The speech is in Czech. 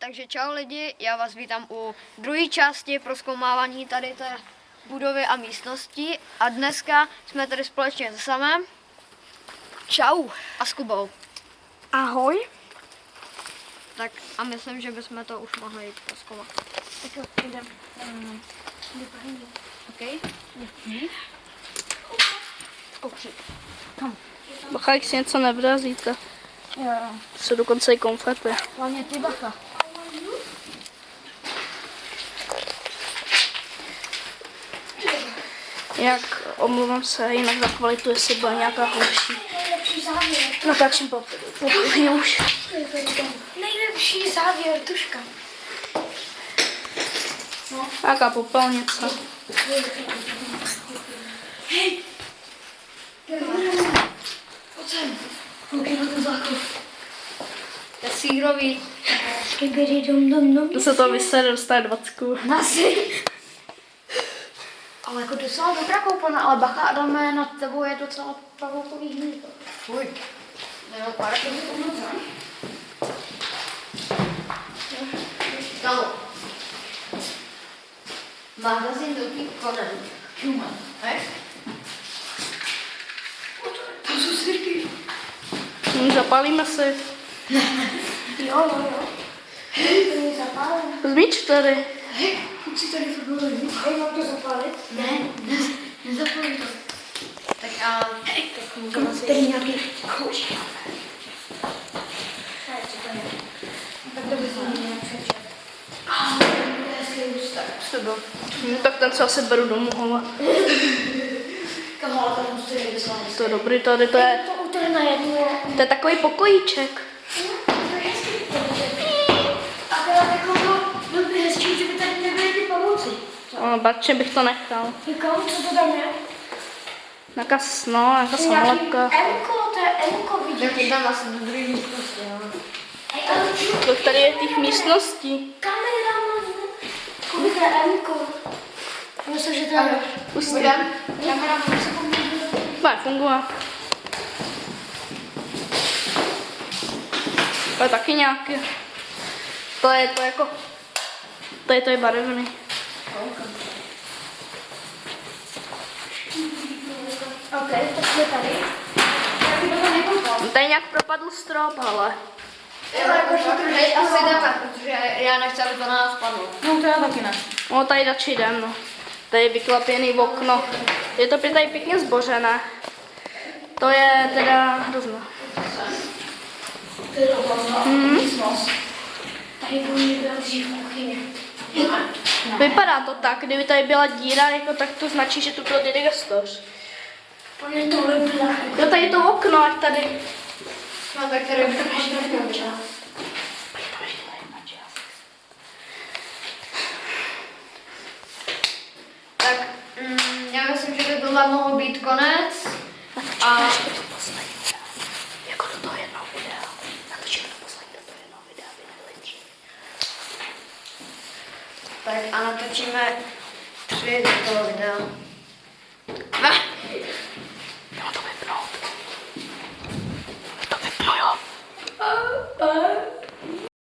Takže čau lidi, já vás vítám u druhé části prozkoumávání tady té budovy a místnosti. A dneska jsme tady společně se Samem. Čau. A s Kubou. Ahoj. Tak a myslím, že bychom to už mohli jít prozkoumat. Tak jo, jdem. OK? Bacha, jak si něco nevrazíte. Jo. Se dokonce i konfete. Hlavně ty bacha. Jak, omluvám se, jinak za kvalitu, jestli byla nějaká horší. Natáčím poprvé už. Nejlepší závěr, tuška. Nějaká popelnice. Hej! Pojď sem. Koukej na ten základ. To je sírový. To se to vysede, dostane 20. Nasi. Ale jako docela dobrá koupana, ale bacha Adame, nad tebou je docela pavoukový hnízdo. Fuj. Nebo pár to mi pomoce. Stalo. Magazín Velký Conan. Human. Hej? To jsou sirky. Zapálíme si. Jo. Hej, to mi zapálím. Zmíč tady. Hej, kluci tady furt hej, mám to zapálit? Ne, nezapálím to. Tak a... tak můžeme si... Tady nějaký kouč. Tak to bys mě nějak přečet. To je hezký ústak. Sebe. Tak ten se asi beru domů, ale. Kamola, tam musí jít vyslát. To je dobrý, tady to je. To utrhne na jednu. To je takový pokojíček. To je hezký pokojíček. A teda takovou byl by hezčí, že by tady nebyly ty pavouci. Batče bych to nechal. Říkám, co to tam je? Nějaká samolepka. Emko, to je Emko, vidíš? Tak jdem asi do druhé místnosti, jo. Hej, ale To tady je těch místností. kameraman. Kuby, to je Emko. Myslím, že to je... Pustím. Kameraman se pomůže. Bude fungovat. To je taky nějaké. To je to jako. To je barevný. OK, tak jsme tady. Já bych to nekoupal. Tady nějak propadl strop, ale. Jo, jakože to asi jdeme, protože já nechci, aby to na nás padlo. No to já taky ne. No tady radši jdem, no. Tady je vyklapěný okno. Je to tady pěkně zbořené. To je teda hrozné. To je dobrá místnost. Tady byl někdo dřív kuchyně. Vypadá to tak, kdyby tady byla díra, jako, tak to značí, že tu byl digestor. Pane, tohle byla. Jo, tady je to okno, ať tady. No tak tady by to možná. Tak, já myslím, že by tohle mohl být konec. A Jako do toho jednoho videa. Natočíme to poslední do toho jednoho videa, aby nebyli 3. tak a natočíme 3 do toho videa. Já mám to vypnout. To vypnu, jo.